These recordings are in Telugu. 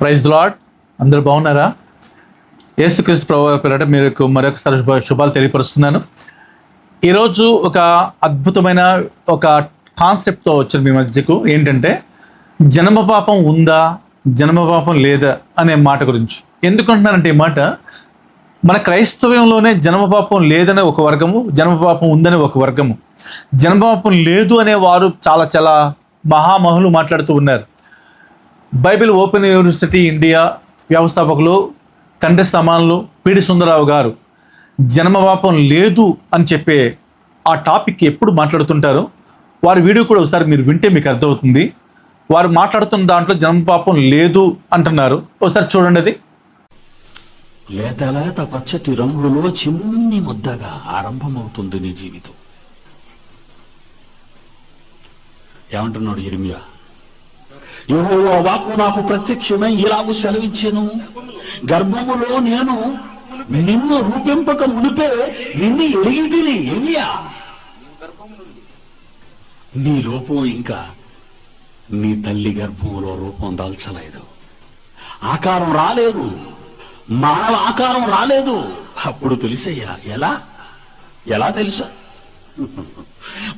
Praise the lord. అందరూ బాగున్నారా? యేసుక్రీస్తు ప్రభువు పేరిట మీకు మరొకసారి శుభాలు తెలియపరుస్తున్నాను. ఈరోజు ఒక అద్భుతమైన ఒక కాన్సెప్ట్తో వచ్చాను మీ మధ్యకు. ఏంటంటే జన్మ పాపం ఉందా, జన్మ పాపం లేదా అనే మాట గురించి. ఎందుకంటున్నానంటే ఈ మాట, మన క్రైస్తవ్యంలోనే జన్మపాపం లేదనే ఒక వర్గము, జన్మపాపం ఉందనే ఒక వర్గము. జన్మపాపం లేదు అనే వారు చాలా చాలా మహామహులు మాట్లాడుతూ ఉన్నారు. బైబిల్ ఓపెన్ యూనివర్సిటీ ఇండియా వ్యవస్థాపకులు తండ్రి సమానులు పిడి సుందరరావు గారు జన్మపాపం లేదు అని చెప్పే ఆ టాపిక్ ఎప్పుడు మాట్లాడుతుంటారు. వారి వీడియో కూడా ఒకసారి మీరు వింటే మీకు అర్థమవుతుంది. వారు మాట్లాడుతున్న దాంట్లో జన్మపాపం లేదు అంటున్నారు. ఒకసారి చూడండి. అది లేత లేత పచ్చటి రంగులో చిమ్ని ముద్దగా ఆరంభమవుతుంది నీ జీవితం. ఏమంటున్నాడు ఇర్మియా? యెహోవా వాక్కు నాకు ప్రత్యక్షమై ఇలాగు సెలవిచ్చెను, గర్భములో నేను నిన్ను రూపింపక మునిపే నిన్ను ఎరిగితిని. ఇర్మియా, నీ రూపం ఇంకా నీ తల్లి గర్భంలో రూపం దాల్చలేదు, ఆకారం రాలేదు, మానవ ఆకారం రాలేదు. అప్పుడు తెలిసయ్యా. ఎలా తెలుసా?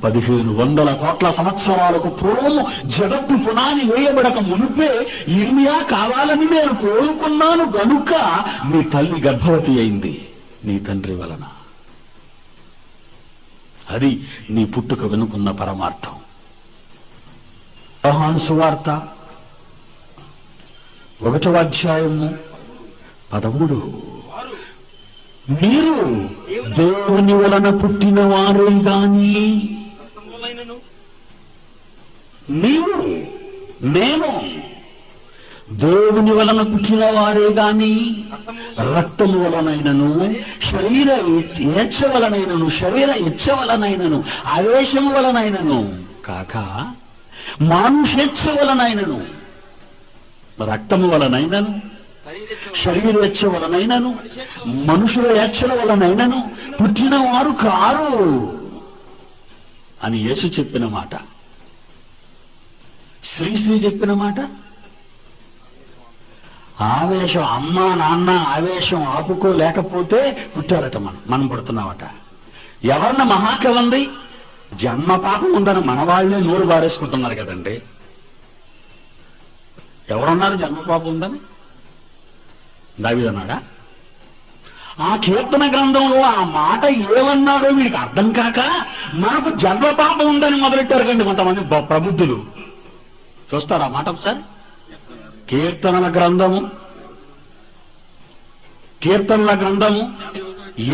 1500 కోట్ల సంవత్సరాలకు పూర్వము జగత్తు పునాది వేయబడక మునిపే ఇర్మియా కావాలని నేను కోరుకున్నాను గనుక నీ తల్లి గర్భవతి అయింది నీ తండ్రి వలన. అది నీ పుట్టుక వెనుకున్న పరమార్థం. యోహాను సువార్త 1వ అధ్యాయము 13. మీరు దేవుని వలన పుట్టిన వారే గాని, నేను దేవుని వలన పుట్టిన వారే గాని రక్తము వలనైనను శరీర ఇచ్చ వలనైనను ఆవేశము వలనైనను కాక మానుషేచ్ఛ వలనైనను, రక్తము వలనైనను శరీర ఇచ్చ వలనైనను మనుషుల ఇచ్చల వలనైనను పుట్టిన వారు కారు అని యేసు చెప్పిన మాట, శ్రీశ్రీ చెప్పిన మాట. ఆవేశం, అమ్మా నాన్న ఆవేశం ఆపుకోలేకపోతే పుట్టారట. మనం పుడుతున్నామట. ఎవరన్నా మహాకవండి జన్మ పాపం ఉందని మన వాళ్ళే నోరు బారేసుకుంటున్నారు కదండి. ఎవరున్నారు జన్మ పాపం ఉందని? దావీదు అన్నాడా? ఆ కీర్తన గ్రంథంలో ఆ మాట ఏమన్నాడో వీడికి అర్థం కాక మనకు జన్మ పాపం ఉందని మొదలెట్టారు కండి కొంతమంది ప్రబుద్ధులు. చూస్తారా మాట ఒకసారి? కీర్తనల గ్రంథము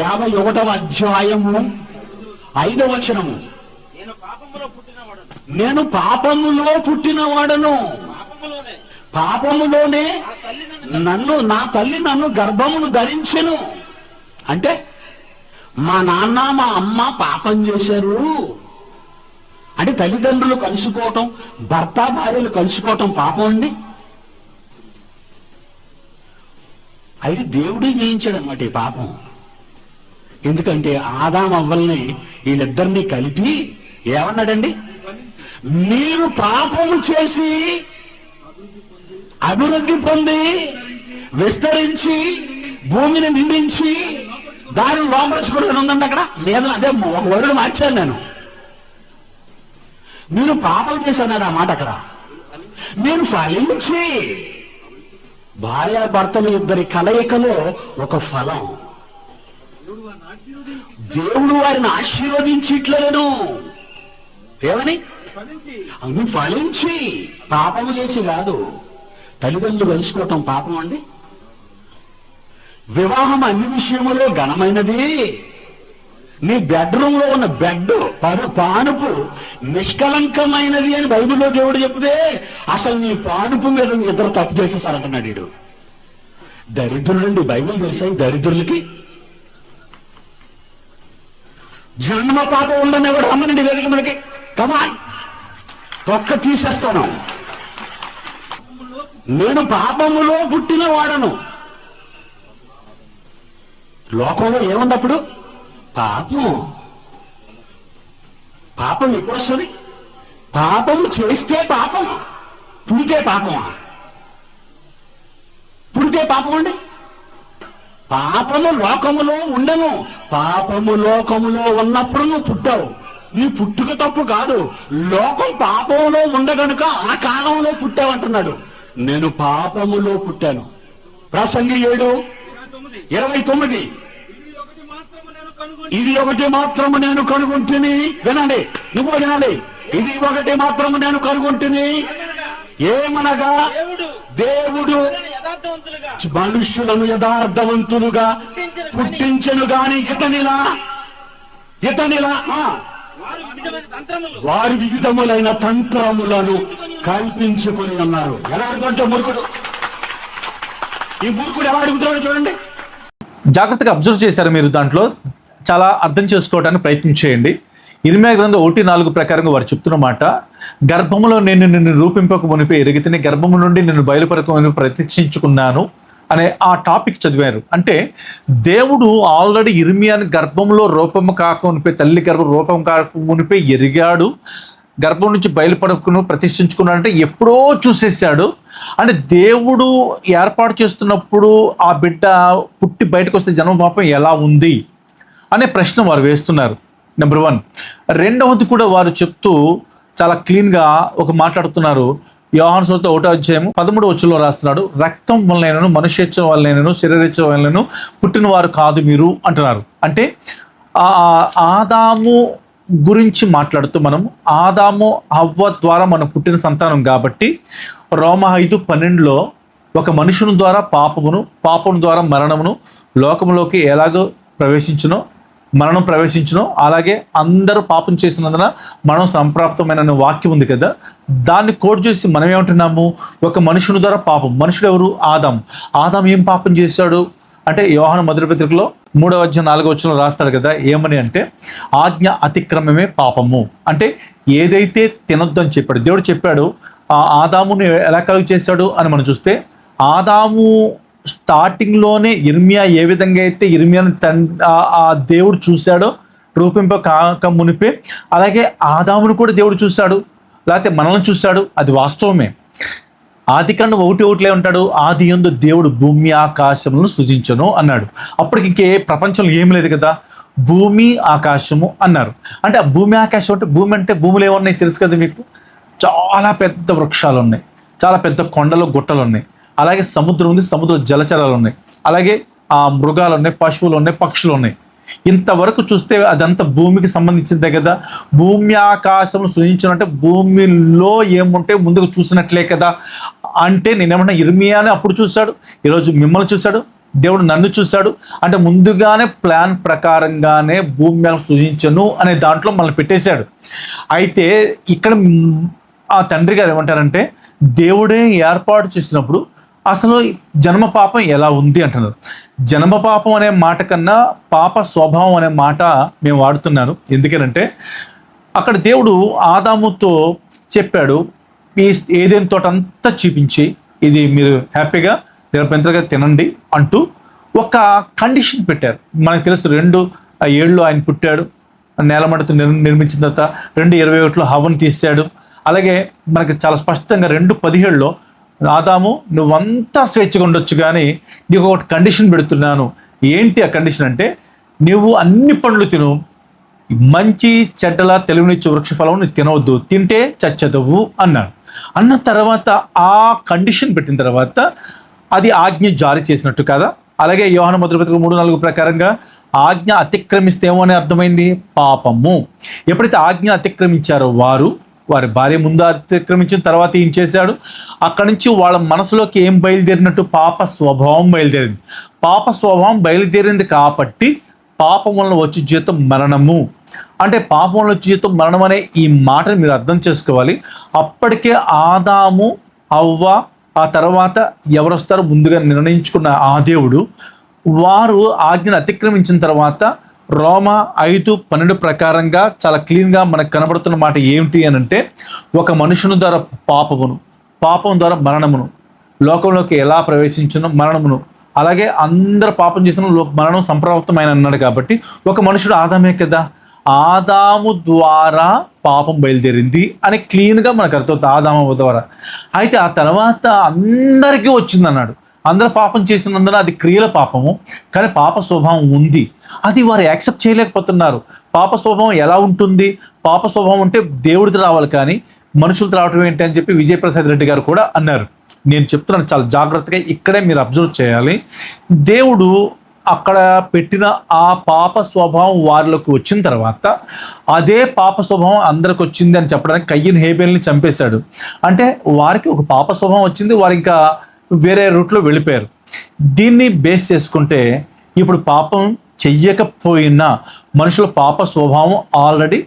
51వ అధ్యాయము 5వ వచనము. నేను పాపములో పుట్టినవాడను, పాపములోనే నా తల్లి నన్ను గర్భమును ధరించెను. అంటే మా నాన్న మా అమ్మ పాపం చేశారు అంటే తల్లిదండ్రులు కలుసుకోవటం, భర్త భార్యలు కలుసుకోవటం పాపం అండి. అయితే దేవుడే చేయించాడు అన్నమాట ఈ పాపం. ఎందుకంటే ఆదాం అవ్వల్ని వీళ్ళిద్దరినీ కలిపి ఏమన్నాడండి? మీరు పాపము చేసి అభివృద్ధి పొంది విస్తరించి భూమిని నిండించి దానిని లోపరుచుకోవడం ఉందండి అక్కడ మీద. అదే ఒక వరుడు మార్చాను నేను. మీరు పాపం చేశాను ఆ మాట అక్కడ. నేను ఫలించి, భార్యాభర్తలు ఇద్దరి కలయికలో ఒక ఫలం. దేవుడు వారిని ఆశీర్వదించట్లేను. ఏమని? అవి ఫలించి, పాపము చేసి కాదు. తల్లిదండ్రులు కలుసుకోవటం పాపం అండి? వివాహం అన్ని విషయములో ఘనమైనది. నీ బెడ్రూమ్ లో ఉన్న బెడ్ పానుపు నిష్కలంకమైనది అని బైబిల్లో దేవుడు చెప్తే అసలు నీ పానుపు మీద ఇద్దరు తప్పు చేసేసారంటున్నాడు వీడు. దరిద్రులండి, బైబిల్ తెలిసాయి దరిద్రులకి. జన్మ పాపం ఉండని ఎవడు రమ్మనండి వేదిక మనకి. కమాన్, తొక్క తీసేస్తాను. నేను పాపములో పుట్టిన వాడను. లోకంలో ఏముందప్పుడు? పాపం. పాపం ఎప్పుడు వస్తుంది? పాపం చేస్తే పాపం, పుడితే పాపమా? పుడితే పాపం అండి? పాపము లోకములో ఉండను. పాపము లోకములో ఉన్నప్పుడు నువ్వు పుట్టావు. నీ పుట్టుక తప్పు కాదు, లోకం పాపంలో ఉండగనుక ఆ కాలంలో పుట్టావంటున్నాడు. నేను పాపములో పుట్టాను. ప్రసంగి 7:29. ఇది ఒకటి మాత్రము నేను కనుగొంటిని. వినండి, నువ్వు వినాలి. ఇది ఒకటి మాత్రము నేను కనుగొంటిని, ఏమనగా దేవుడు మనుష్యులను యథార్థవంతులుగా పుట్టించెను గాని ఇతనిలా వారి వివిధములైన తంత్రములను కల్పించుకొని ఉన్నారు. ఎలా అడుగుతుంటే మూర్ఖుడు, ఈ మూర్ఖుడు ఎలా అడుగుతున్నాడు చూడండి. జాగ్రత్తగా అబ్జర్వ్ చేశారు మీరు. దాంట్లో చాలా అర్థం చేసుకోవడానికి ప్రయత్నం చేయండి. ఇర్మియా గ్రంథం 1:4 ప్రకారంగా వారు చెప్తున్న మాట, గర్భములో నేను నిన్ను రూపింపక మునిపే ఎరిగితేనే, గర్భము నుండి నిన్ను బయలుపరక మునిపే ప్రతిష్ఠించుకున్నాను అనే ఆ టాపిక్ చదివారు. అంటే దేవుడు ఆల్రెడీ ఇర్మియాని గర్భంలో రూపము కాక మునిపే, తల్లి గర్భం రూపం కాక మునిపే ఎరిగాడు. గర్భం నుంచి బయలుపడకును ప్రతిష్ఠించుకున్నాడు అంటే ఎప్పుడో చూసేశాడు. అంటే దేవుడు ఏర్పాటు చేస్తున్నప్పుడు ఆ బిడ్డ పుట్టి బయటకు వస్తే జన్మపాపం ఎలా ఉంది అనే ప్రశ్న వారు వేస్తున్నారు. నెంబర్ 1. రెండవది కూడా వారు చెప్తూ చాలా క్లీన్గా ఒక మాట్లాడుతున్నారు. యోహాను సువార్త 1:13 రాస్తున్నాడు, రక్తం వలనైనను మనుష్యేచ్ఛ వలనైనను శరీరేచ్ఛ వలనైనను పుట్టిన వారు కాదు మీరు అంటున్నారు. అంటే ఆదాము గురించి మాట్లాడుతూ మనం ఆదాము హవ్వ ద్వారా మనం పుట్టిన సంతానం కాబట్టి రోమా 5:12 ఒక మనుషుని ద్వారా పాపము ద్వారా మరణమును లోకములోకి ఎలాగో మరణం ప్రవేశించునో అలాగే అందరూ పాపం చేసినందున మరణం సంప్రాప్తమైన వాక్యం ఉంది కదా, దాన్ని కోట్ చేసి మనం ఏమంటున్నాము, ఒక మనుషుని ద్వారా పాపం. మనుషుడు ఎవరు? ఆదాం ఏం పాపం చేశాడు అంటే యోహాను మొదటి పత్రికలో 3:4 రాస్తాడు కదా, ఏమని అంటే ఆజ్ఞ అతిక్రమమే పాపము. అంటే ఏదైతే తినొద్దు అని చెప్పాడు దేవుడు చెప్పాడు, ఆదాముని ఎలా కలుగు చేశాడు అని మనం చూస్తే, ఆదాము స్టార్టింగ్లోనే ఇర్మియా ఏ విధంగా అయితే ఇర్మియాని ఆ దేవుడు చూశాడో రూపింప కాక మునిపే, అలాగే ఆదామును కూడా దేవుడు చూశాడు, లేకపోతే మనల్ని చూశాడు. అది వాస్తవమే. ఆదికాండం 1:1 ఉంటాడు, ఆది యందు దేవుడు భూమి ఆకాశములను సృజించను అన్నాడు. అప్పటికి ఇంకే ప్రపంచంలో ఏమి లేదు కదా, భూమి ఆకాశము అన్నారు. అంటే ఆ భూమి ఆకాశం అంటే భూములు ఏమున్నాయి తెలుసు కదా మీకు, చాలా పెద్ద వృక్షాలు ఉన్నాయి, చాలా పెద్ద కొండలు గుట్టలు ఉన్నాయి, అలాగే సముద్రం ఉంది, సముద్ర జలచరాలు ఉన్నాయి, అలాగే ఆ మృగాలు ఉన్నాయి, పశువులు ఉన్నాయి, పక్షులు ఉన్నాయి. ఇంతవరకు చూస్తే అదంతా భూమికి సంబంధించిందే కదా. భూమి ఆకాశం సృజించినట్టే భూమిలో ఏముంటే ముందుకు చూసినట్లే కదా. అంటే నేనేమన్నా ఇర్మియాని అప్పుడు చూశాడు, ఈరోజు మిమ్మల్ని చూశాడు, దేవుడు నన్ను చూశాడు. అంటే ముందుగానే ప్లాన్ ప్రకారంగానే భూమి సృజించను అనే దాంట్లో మనల్ని పెట్టేశాడు. అయితే ఇక్కడ ఆ తండ్రి గారు ఏమంటారంటే, దేవుడే ఏర్పాటు చేసినప్పుడు అసలు జన్మ పాపం ఎలా ఉంది అంటున్నారు. జన్మ పాపం అనే మాట కన్నా పాప స్వభావం అనే మాట మేము వాడుతున్నాను. ఎందుకనంటే అక్కడ దేవుడు ఆదాముతో చెప్పాడు, ఈ ఏదైనా తోటంతా చూపించి ఇది మీరు హ్యాపీగా నిరభ్యంతరంగా తినండి అంటూ ఒక కండిషన్ పెట్టారు. మనకు తెలుసు 2:7 ఆయన పుట్టాడు, నేలమడతో నిర్మించిన తర్వాత 2:21 హవ్వను తీశాడు. అలాగే మనకి చాలా స్పష్టంగా 2:17 ఆదాము నువ్వంతా స్వేచ్ఛగా ఉండొచ్చు కానీ నీకు ఒకటి కండిషన్ పెడుతున్నాను. ఏంటి ఆ కండిషన్ అంటే, నువ్వు అన్ని పండ్లు తిను, మంచి చెడ్డల తెలివినిచ్చే వృక్ష ఫలం నువ్వు తినవద్దు, తింటే చచ్చదవు అన్నాడు. అన్న తర్వాత ఆ కండిషన్ పెట్టిన తర్వాత అది ఆజ్ఞ జారీ చేసినట్టు కదా. అలాగే యోహాను మొదటి పత్రిక 3:4 ప్రకారంగా ఆజ్ఞ అతిక్రమిస్తేమో అని అర్థమైంది పాపము. ఎప్పుడైతే ఆజ్ఞ అతిక్రమించారో వారి భార్య ముందు అతిక్రమించిన తర్వాత ఏం చేశాడు, అక్కడి నుంచి వాళ్ళ మనసులోకి ఏం బయలుదేరినట్టు పాప స్వభావం బయలుదేరింది. పాప స్వభావం బయలుదేరింది కాబట్టి పాపం వలన వచ్చే జీతం మరణము. అంటే పాపం వలన వచ్చే జీతం మరణం అనే ఈ మాటను మీరు అర్థం చేసుకోవాలి. అప్పటికే ఆదాము హవ్వ ఆ తర్వాత ఎవరు వస్తారో ముందుగా నిర్ణయించుకున్న ఆ దేవుడు, వారు ఆజ్ఞను అతిక్రమించిన తర్వాత రోమా 5:12 ప్రకారంగా చాలా క్లీన్గా మనకు కనబడుతున్న మాట ఏమిటి అని అంటే, ఒక మనుషుని ద్వారా పాపం ద్వారా మరణమును లోకంలోకి ఎలా ప్రవేశించునో మరణమును, అలాగే అందరు పాపం చేసిన మరణం సంప్రాప్తమైన అన్నాడు. కాబట్టి ఒక మనుషుడు ఆదామే కదా, ఆదాము ద్వారా పాపం బయలుదేరింది అని క్లీన్గా మనకు అర్థమవుతుంది, ఆదాము ద్వారా. అయితే ఆ తర్వాత అందరికీ వచ్చింది అన్నాడు. అందరూ పాపం చేసినందున అది క్రియల పాపము, కానీ పాప స్వభావం ఉంది. అది వారు యాక్సెప్ట్ చేయలేకపోతున్నారు. పాప స్వభావం ఎలా ఉంటుంది? పాప స్వభావం అంటే దేవుడిది రావాలి, కానీ మనుషులతో రావటం ఏంటి అని చెప్పి విజయప్రసాద్ రెడ్డి గారు కూడా అన్నారు. నేను చెప్తున్నాను, చాలా జాగ్రత్తగా ఇక్కడే మీరు అబ్జర్వ్ చేయాలి. దేవుడు అక్కడ పెట్టిన ఆ పాప స్వభావం వారిలోకి వచ్చిన తర్వాత అదే పాప స్వభావం అందరికి వచ్చింది అని చెప్పడానికి కయ్యను హేబేల్ని చంపేశాడు. అంటే వారికి ఒక పాప స్వభావం వచ్చింది, వారు ఇంకా వేరే రూట్లో వెళ్ళిపోయారు. దీన్ని బేస్ చేసుకుంటే ఇప్పుడు పాపం చెయ్యకపోయినా మనుషుల పాప స్వభావం ఆల్రెడీ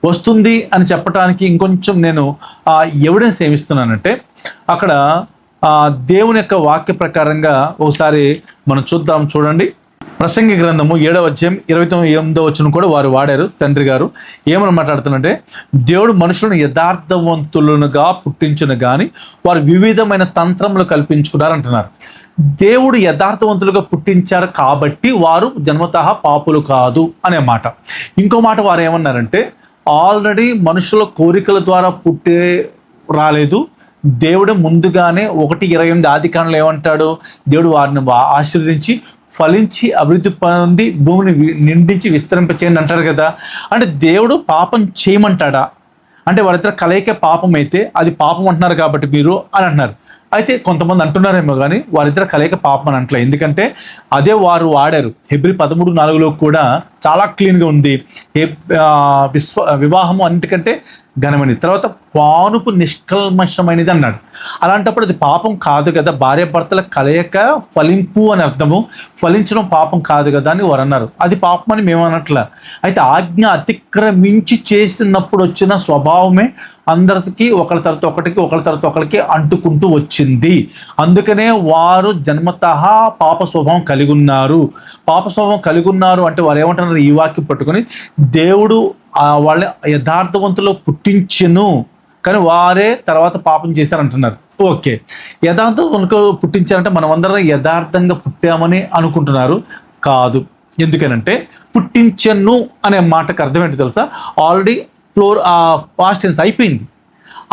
వస్తుంది అని చెప్పడానికి ఇంకొంచెం నేను ఎవిడెన్స్ ఏమిస్తున్నానంటే, అక్కడ దేవుని యొక్క వాక్య ప్రకారంగా ఒకసారి మనం చూడండి. ప్రసంగి గ్రంథము 7వ అధ్యాయం 28వ వచనం కూడా వారు వాడారు. తండ్రి గారు ఏమని మాట్లాడుతున్నారంటే, దేవుడు మనుషులను యథార్థవంతులుగా పుట్టించును కానీ వారు వివిధమైన తంత్రములు కల్పించుకున్నారు అంటున్నారు. దేవుడు యథార్థవంతులుగా పుట్టించారు కాబట్టి వారు జన్మతః పాపులు కాదు అనే మాట. ఇంకో మాట వారు ఏమన్నారంటే, ఆల్రెడీ మనుషుల కోరికల ద్వారా రాలేదు, దేవుడు ముందుగానే 1:28 ఆదికాండంలో ఏమంటాడు? దేవుడు వారిని ఆశీర్వదించి ఫలించి అభివృద్ధి పొంది భూమిని నిండించి విస్తరింపచేయండి అంటారు కదా. అంటే దేవుడు పాపం చేయమంటాడా? అంటే వాళ్ళిద్దరు కలయికే పాపం అయితే అది పాపం అంటున్నారు కాబట్టి మీరు అని అంటున్నారు. అయితే కొంతమంది అంటున్నారేమో కానీ వారిద్దరు కలయిక పాపం అని అంటలే. ఎందుకంటే అదే వారు వాడారు. హెబ్రీ 13:4లో కూడా చాలా క్లీన్గా ఉంది. వివాహము అన్నిటికంటే ఘనమైనది, తర్వాత పానుపు నిష్కల్మషమైనది అన్నాడు. అలాంటప్పుడు అది పాపం కాదు కదా, భార్యాభర్తల కలయిక ఫలింపు అని అర్థము, ఫలించడం పాపం కాదు కదా అని వారు అన్నారు. అది పాపం అని మేము అనట్లా. అయితే ఆజ్ఞ అతిక్రమించి చేసినప్పుడు వచ్చిన స్వభావమే అందరికి ఒకరి తర్వాత ఒకరికి అంటుకుంటూ వచ్చింది. అందుకనే వారు జన్మతః పాప స్వభావం కలిగి ఉన్నారు. పాప స్వభావం కలిగి ఉన్నారు అంటే వారు ఏమంటున్నారు? ఈ వాక్యం పట్టుకొని దేవుడు వాళ్ళని యథార్థవంతులు పుట్టించెను కానీ వారే తర్వాత పాపం చేశారంటున్నారు. ఓకే, యథార్థవంతులు పుట్టించారంటే మనం అందరం యథార్థంగా పుట్టామని అనుకుంటున్నారు. కాదు. ఎందుకనంటే పుట్టించెను అనే మాటకు అర్థం ఏంటో తెలుసా? ఆల్రెడీ పాస్ట్ టెన్స్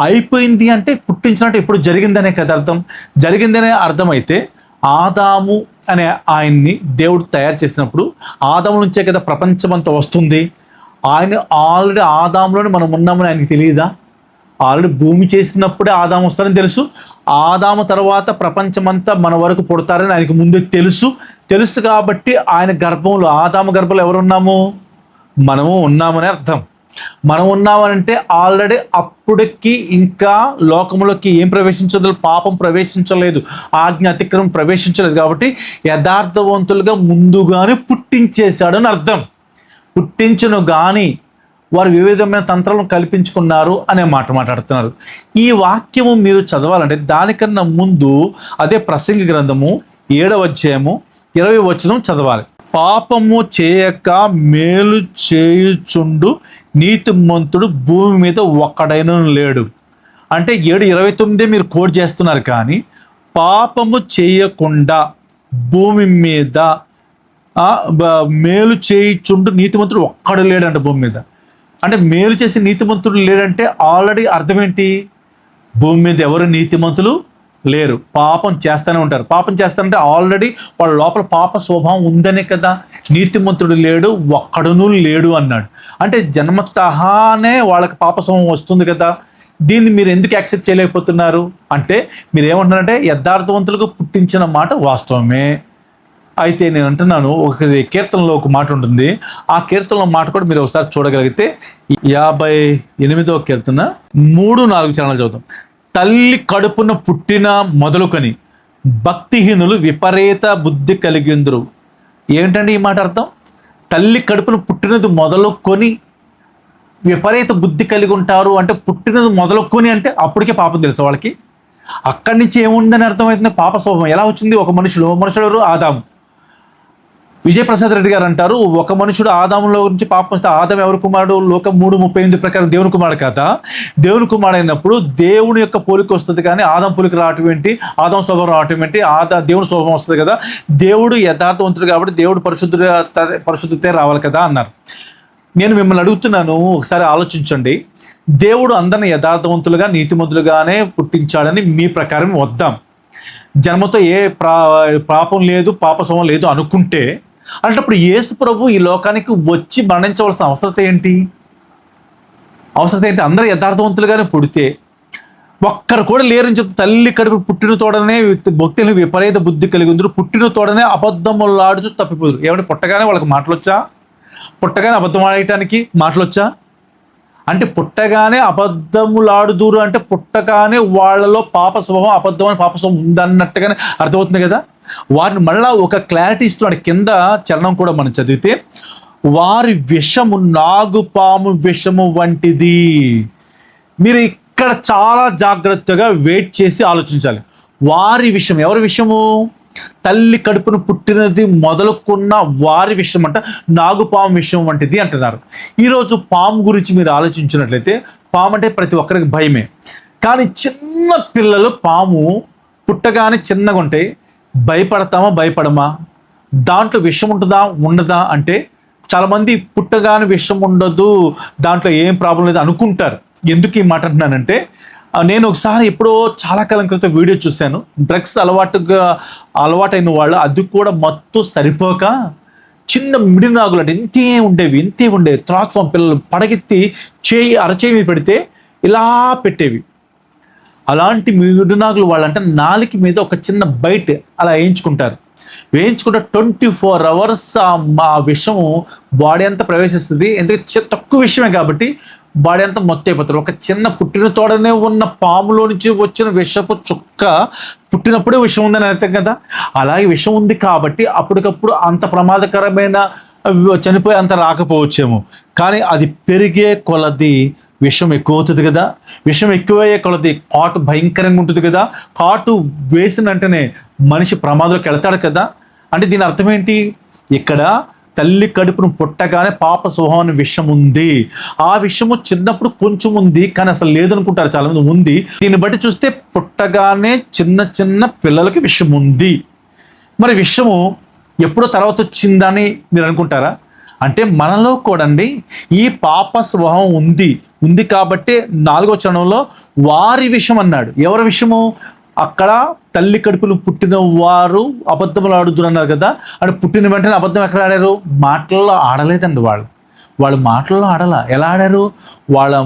అయిపోయింది అంటే పుట్టించినట్టు ఇప్పుడు జరిగిందనే కదా అర్థం. జరిగిందనే అర్థమైతే ఆదాము అనే ఆయన్ని దేవుడు తయారు చేసినప్పుడు ఆదాము నుంచే కదా ప్రపంచమంతా వస్తుంది. ఆయన ఆల్రెడీ ఆదాములోనే మనం ఉన్నామని ఆయనకి తెలియదా? ఆల్రెడీ భూమి చేసినప్పుడే ఆదాము వస్తారని తెలుసు. ఆదాము తర్వాత ప్రపంచమంతా మన వరకు పుడతారని ఆయనకు ముందే తెలుసు కాబట్టి ఆయన గర్భంలో, ఆదాము గర్భంలో ఎవరున్నాము? మనము ఉన్నామని అర్థం. మనం ఉన్నామనంటే ఆల్రెడీ అప్పటికి ఇంకా లోకంలోకి ఏం ప్రవేశించదు? పాపం ప్రవేశించలేదు, ఆజ్ఞ అతిక్రమం ప్రవేశించలేదు. కాబట్టి యథార్థవంతులుగా ముందుగానే పుట్టించేశాడు అని అర్థం. పుట్టించును కానీ వారు వివిధమైన తంత్రాలను కల్పించుకున్నారు అనే మాట మాట్లాడుతున్నారు. ఈ వాక్యము మీరు చదవాలంటే దానికన్నా ముందు అదే ప్రసంగి గ్రంథము 7వ అధ్యాయము 20వ వచనం చదవాలి. పాపము చేయక మేలు చేయుచుండు నీతిమంతుడు భూమి మీద ఒక్కడైనా లేడు. అంటే 7:29 మీరు కోడ్ చేస్తున్నారు, కానీ పాపము చేయకుండా భూమి మీద మేలు చేయుచుండు నీతిమంతుడు ఒక్కడు లేడంట భూమి మీద. అంటే మేలు చేసి నీతిమంతుడు లేడంటే ఆల్రెడీ అర్థం ఏంటి? భూమి మీద ఎవరు నీతిమంతులు లేరు, పాపం చేస్తూనే ఉంటారు. పాపం చేస్తారంటే ఆల్రెడీ వాళ్ళ లోపల పాప స్వభావం ఉందనే కదా. నీతిమంతుడు లేడు, ఒక్కడును లేడు అన్నాడు. అంటే జన్మతహానే వాళ్ళకి పాప స్వభావం వస్తుంది కదా. దీన్ని మీరు ఎందుకు యాక్సెప్ట్ చేయలేకపోతున్నారు అంటే మీరు ఏమంటున్నారంటే యథార్థవంతులకు పుట్టించిన మాట వాస్తవమే. అయితే నేను అంటున్నాను, ఒక కీర్తనలో ఒక మాట ఉంటుంది. ఆ కీర్తనలో మాట కూడా మీరు ఒకసారి చూడగలిగితే 58వ కీర్తన 3-4 చరణాలు చదువుతాం. తల్లి కడుపున పుట్టిన మొదలుకొని భక్తిహీనులు విపరీత బుద్ధి కలిగిందురు. ఏంటంటే ఈ మాట అర్థం? తల్లి కడుపున పుట్టినది మొదలుకొని విపరీత బుద్ధి కలిగి ఉంటారు అంటే పుట్టినది మొదలుకొని అంటే అప్పటికే పాపం తెలుసు వాళ్ళకి. అక్కడి నుంచి ఏముందని అర్థమవుతుంది? పాప స్వభావం ఎలా వచ్చింది? ఒక మనుషుడు ఆదాము. విజయప్రసాద్ రెడ్డి గారు అంటారు, ఒక మనుషుడు ఆదాములో నుంచి పాపం వస్తే ఆదాం ఎవరి కుమారుడు? లోకం 3:38 ప్రకారం దేవుని కుమారుడు కదా. దేవుని కుమారుడు అయినప్పుడు దేవుని యొక్క పోలిక వస్తుంది, కానీ ఆదాం పోలిక రావటం ఏంటి? ఆదాం స్వభావం రావటం ఏంటి? దేవుని స్వభావం వస్తుంది కదా. దేవుడు యథార్థవంతుడు కాబట్టి దేవుడు పరిశుద్ధతే రావాలి కదా అన్నారు. నేను మిమ్మల్ని అడుగుతున్నాను, ఒకసారి ఆలోచించండి. దేవుడు అందరిని యథార్థవంతులుగా నీతిమంతులుగానే పుట్టించాడని మీ ప్రకారం వద్దాం. జన్మతో ఏ పాపం లేదు, పాప స్వభావం లేదు అనుకుంటే, అలాంటప్పుడు యేసు ప్రభు ఈ లోకానికి వచ్చి మరణించవలసిన అవసరత ఏంటి? అందరూ యథార్థవంతులుగానే పుడితే ఒక్కరు కూడా లేరని చెప్తే, తల్లి కడుపు పుట్టిన తోడనే భక్తులు విపరీత బుద్ధి కలిగి ఉందరు, పుట్టిన తోడనే అబద్ధములాడుతూ తప్పిపోదురు. ఏమంటే పుట్టగానే వాళ్ళకి మాటలొచ్చా? పుట్టగానే అబద్ధం ఆడటానికి మాటలొచ్చా? అంటే పుట్టగానే అబద్ధములాడుదురు అంటే పుట్టగానే వాళ్ళలో పాప స్వభావం, అబద్ధమైన పాప స్వభావం ఉందన్నట్టుగానే అర్థమవుతుంది కదా. వారిని మళ్ళా ఒక క్లారిటీ ఇస్తున్నాడు. కింద చరణం కూడా మనం చదివితే, వారి విషము నాగుపాము విషము వంటిది. మీరు ఇక్కడ చాలా జాగ్రత్తగా వెయిట్ చేసి ఆలోచించాలి. వారి విషయం, ఎవరి విషయము? తల్లి కడుపును పుట్టినది మొదలుకున్న వారి విషయం అంట నాగుపాము విషయం వంటిది అంటున్నారు. ఈరోజు పాము గురించి మీరు ఆలోచించినట్లయితే, పాము అంటే ప్రతి ఒక్కరికి భయమే. కానీ చిన్న పిల్లలు పాము పుట్టగానే చిన్నగా ఉంటే భయపడతామా భయపడమా? దాంట్లో విషం ఉంటుందా ఉండదా అంటే, చాలామంది పుట్టగానే విషం ఉండదు, దాంట్లో ఏం ప్రాబ్లం లేదు అనుకుంటారు. ఎందుకు ఈ మాట అంటున్నానంటే, నేను ఒకసారి ఎప్పుడో చాలా కాలం క్రితం వీడియో చూశాను. డ్రగ్స్ అలవాటైన వాళ్ళు, అది కూడా మత్తు సరిపోక చిన్న మిడినాగులు అంటే ఇంతే ఉండేవి. త్రాత్వం పిల్లలు పడగెత్తి అరచేయి మీద పెడితే ఇలా పెట్టేవి. అలాంటి మిడినాగులు వాళ్ళంటే నాలుక మీద ఒక చిన్న బైట్ అలా వేయించుకుంటారు. 24 hours ఆ విషము బాడీ అంతా ప్రవేశిస్తుంది. ఎందుకంటే తక్కువ విషయమే కాబట్టి బాడీ అంతా మొత్తం అయిపోతారు. ఒక చిన్న పుట్టిన తోడనే ఉన్న పాములో నుంచి వచ్చిన విషపు చుక్క పుట్టినప్పుడే విషం ఉందని అర్థం కదా. అలాగే విషం ఉంది కాబట్టి అప్పటికప్పుడు అంత ప్రమాదకరమైన చనిపోయి అంత రాకపోవచ్చేమో, కానీ అది పెరిగే కొలది విషం ఎక్కువ అవుతుంది కదా. విషం ఎక్కువయ్యే కొలది కాటు భయంకరంగా ఉంటుంది కదా. కాటు వేసిన వెంటనే మనిషి ప్రమాదంలోకి వెళ్తాడు కదా. అంటే దీని అర్థం ఏంటి? ఇక్కడ తల్లి కడుపును పుట్టగానే పాప స్వభావం విషం ఉంది. ఆ విషము చిన్నప్పుడు కొంచెం ఉంది, కానీ అసలు లేదనుకుంటారు చాలామంది. ఉంది. దీన్ని బట్టి చూస్తే పుట్టగానే చిన్న పిల్లలకి విషం ఉంది. మరి విషము ఎప్పుడో తర్వాత వచ్చిందని మీరు అనుకుంటారా? అంటే మనలో కూడా ఈ పాప స్వభావం ఉంది కాబట్టి 4వ చరణంలో వారి విషయం అన్నాడు. ఎవరి విషయము? అక్కడ తల్లి కడుపులు పుట్టిన వారు అబద్ధములు ఆడుతున్నారు అన్నారు కదా. అంటే పుట్టిన వెంటనే అబద్ధం ఎక్కడ ఆడారు? మాటల్లో ఆడలేదండి. వాళ్ళు మాటల్లో ఆడాల. ఎలా ఆడారు? వాళ్ళ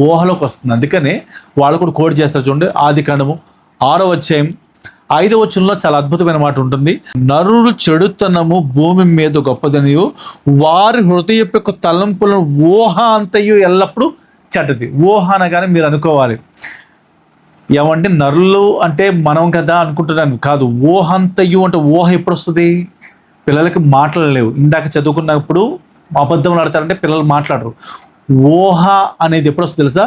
ఊహలోకి వస్తుంది. అందుకనే వాళ్ళు కూడా కోడ్ చేస్తారు. చూడండి, ఆదికాండము 6వ అధ్యాయం 5వ వచనంలో చాలా అద్భుతమైన మాట ఉంటుంది. నరులు చెడుతనము భూమి మీద గొప్పదనియు, వారి హృదయపు యొక్క తలంపులను ఊహ అంతయు ఎల్లప్పుడూ చెడ్డది. ఊహ అనగానే మీరు అనుకోవాలి, ఏమంటే నరులు అంటే మనం కదా అనుకుంటున్నాను. కాదు, ఊహ అంతయు అంటే ఊహ ఎప్పుడు వస్తుంది? పిల్లలకి మాటలు లేవు. ఇందాక చదువుకున్నప్పుడు అబద్ధం ఆడతారంటే పిల్లలు మాట్లాడరు. ఊహ అనేది ఎప్పుడు వస్తుంది తెలుసా?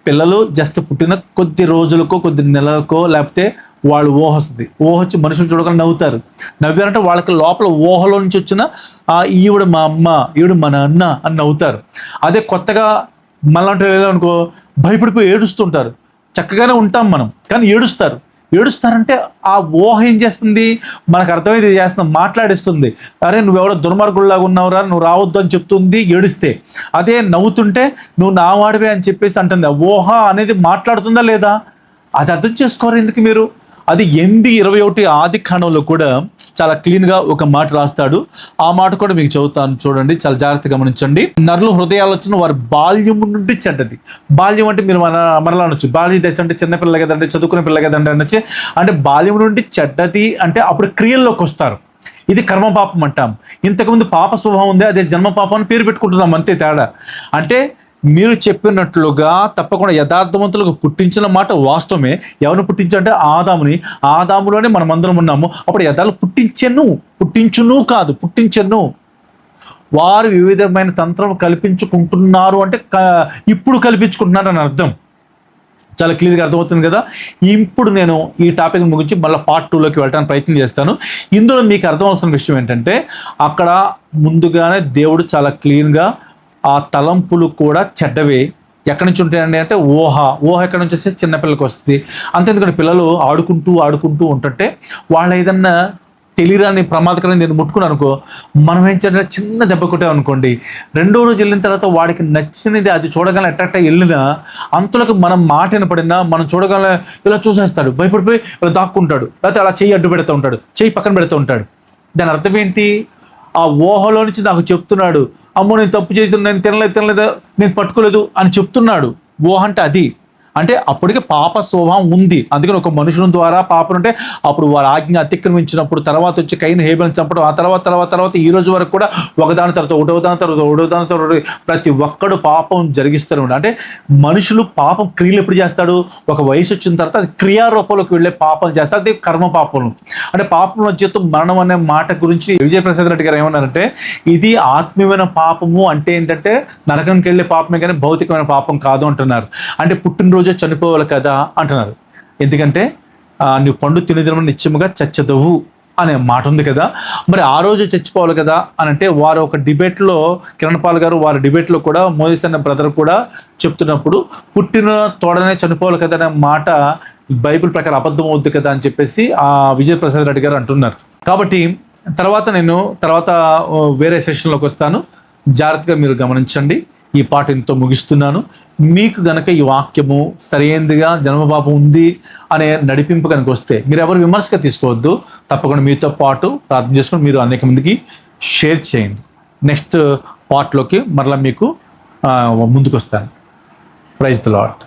పిల్లలు జస్ట్ పుట్టిన కొద్ది రోజులకో కొద్ది నెలలకో లేకపోతే వాళ్ళు ఊహ వస్తుంది. ఊహ వచ్చి మనుషులు చూడకుండా నవ్వుతారు. నవ్వారంటే వాళ్ళకి లోపల ఊహలో నుంచి వచ్చిన ఈవిడ మా అమ్మ, ఈవిడ మా నాన్న అని నవ్వుతారు. అదే కొత్తగా మళ్ళీ అనుకో భయపడిపోయి ఏడుస్తుంటారు. చక్కగానే ఉంటాం మనం, కానీ ఏడుస్తారంటే ఆ ఊహ ఏం చేస్తుంది? మనకు అర్థమైతే చేస్తుంది, మాట్లాడిస్తుంది. అరే నువ్వెవడో దుర్మార్గుల్లాగా ఉన్నావురా, నువ్వు రావద్దు అని చెప్తుంది ఏడిస్తే. అదే నవ్వుతుంటే నువ్వు నా వాడివే అని చెప్పేసి అంటుంది. ఆ ఊహ అనేది మాట్లాడుతుందా లేదా? అది అర్థం చేసుకోరు ఎందుకు మీరు? అది 8:21 ఆదికాండంలో కూడా చాలా క్లీన్గా ఒక మాట రాస్తాడు. ఆ మాట కూడా మీకు చదువుతాను, చూడండి, చాలా జాగ్రత్తగా గమనించండి. నరులు హృదయాలు వచ్చిన వారి బాల్యము నుండి చెడ్డది. బాల్యం అంటే మీరు మరలా అనొచ్చు, బాల్య దశ అంటే చిన్నపిల్ల కదండి, చదువుకునే పిల్ల కదండి అనొచ్చు. అంటే బాల్యం నుండి చెడ్డది అంటే అప్పుడు క్రియల్లోకి వస్తారు. ఇది కర్మపాపం అంటాం. ఇంతకుముందు పాప స్వభావం ఉంది, అదే జన్మ పాపం అని పేరు పెట్టుకుంటున్నాం, అంతే తేడా. అంటే మీరు చెప్పినట్లుగా తప్పకుండా యథార్థవంతులకు పుట్టించిన మాట వాస్తవమే. ఎవరిని పుట్టించాలంటే ఆదాముని. ఆదాములోనే మనం అందరం ఉన్నాము. అప్పుడు యథాలు పుట్టించును కాదు, పుట్టించను. వారు వివిధమైన తంత్రం కల్పించుకుంటున్నారు అంటే ఇప్పుడు కల్పించుకుంటున్నారు అని అర్థం. చాలా క్లియర్గా అర్థమవుతుంది కదా. ఇప్పుడు నేను ఈ టాపిక్ ముగించి మళ్ళీ పార్ట్ 2లోకి వెళ్ళడానికి ప్రయత్నం చేస్తాను. ఇందులో మీకు అర్థమవుతున్న విషయం ఏంటంటే, అక్కడ ముందుగానే దేవుడు చాలా క్లీన్గా ఆ తలంపులు కూడా చెడ్డవే. ఎక్కడి నుంచి ఉంటాయండి అంటే ఊహ ఎక్కడి నుంచి వస్తే చిన్నపిల్లలకు వస్తుంది. అంతేందుకంటే పిల్లలు ఆడుకుంటూ ఉంటుంటే వాళ్ళు ఏదన్నా తెలియరాని ప్రమాదకరం నేను ముట్టుకున్నాను అనుకో, మనం ఏం చేయాలంటే చిన్న దెబ్బ కొట్టామనుకోండి, రెండో రోజు వెళ్ళిన తర్వాత వాడికి నచ్చినది అది చూడగల ఎట్ట వెళ్ళినా అంతలోకి మనం మాట వినపడినా మనం చూడగల ఇలా చూసేస్తాడు, భయపడిపోయి ఇలా దాక్కుంటాడు, లేకపోతే అలా చెయ్యి అడ్డు పెడుతూ ఉంటాడు, చెయ్యి పక్కన పెడుతూ ఉంటాడు. దాని అర్థం ఏంటి? ఆ ఊహలో నుంచి నాకు చెప్తున్నాడు, అమ్మో నేను తప్పు చేసి నేను తినలేదు నేను పట్టుకోలేదు అని చెప్తున్నాడు. ఊహ అంటే అది. అంటే అప్పటికే పాప స్వభావం ఉంది. అందుకని ఒక మనుషుల ద్వారా పాపం ఉంటే అప్పుడు వారి ఆజ్ఞ అతిక్రమించినప్పుడు తర్వాత వచ్చి కయీను హేబెలుని చంపడం, ఆ తర్వాత ఈ రోజు వరకు కూడా ఒకదాని తర్వాత ఒకటో దాని తర్వాత ప్రతి ఒక్కడు పాపం జరిగిస్తూనే ఉంటాడు. అంటే మనుషులు పాపం క్రియలు ఎప్పుడు చేస్తాడు? ఒక వయసు వచ్చిన తర్వాత అది క్రియారూపంలోకి వెళ్ళే పాపం చేస్తారు, అది కర్మ పాపం. అంటే పాపం వచ్చేతో మరణం అనే మాట గురించి విజయప్రసాద్ రెడ్డి గారు ఏమన్నారంటే, ఇది ఆత్మీయమైన పాపము అంటే ఏంటంటే నరకంకి వెళ్ళే పాపమే కానీ భౌతికమైన పాపం కాదు అంటున్నారు. అంటే పుట్టినరోజు చనిపోవాలి కదా అంటున్నారు. ఎందుకంటే నువ్వు పండు తినేదిన నిత్యముగా చచ్చదవు అనే మాట ఉంది కదా. మరి ఆ రోజు చచ్చిపోవాలి కదా అని అంటే వారు ఒక డిబేట్లో, కిరణ్ పాల్ గారు వారి డిబేట్లో కూడా మోయిస్ అనే బ్రదర్ కూడా చెప్తున్నప్పుడు పుట్టిన తోడనే చనిపోవాలి కదా అనే మాట బైబిల్ ప్రకారం అబద్ధం అవుద్ది కదా అని చెప్పేసి ఆ విజయప్రసాద్ రెడ్డి గారు అంటున్నారు. కాబట్టి తర్వాత వేరే సెషన్లోకి వస్తాను, జాగ్రత్తగా మీరు గమనించండి. ఈ పాట ఇంతో ముగిస్తున్నాను. మీకు గనక ఈ వాక్యము సరైనదిగా జన్మపాపం ఉంది అనే నడిపింపు కనుక వస్తే మీరు ఎవరు విమర్శగా తీసుకోవద్దు. తప్పకుండా మీతో పాటు ప్రార్థన చేసుకొని మీరు అనేక మందికి షేర్ చేయండి. నెక్స్ట్ పార్ట్లోకి మరలా మీకు ముందుకు వస్తాను. Praise the lord.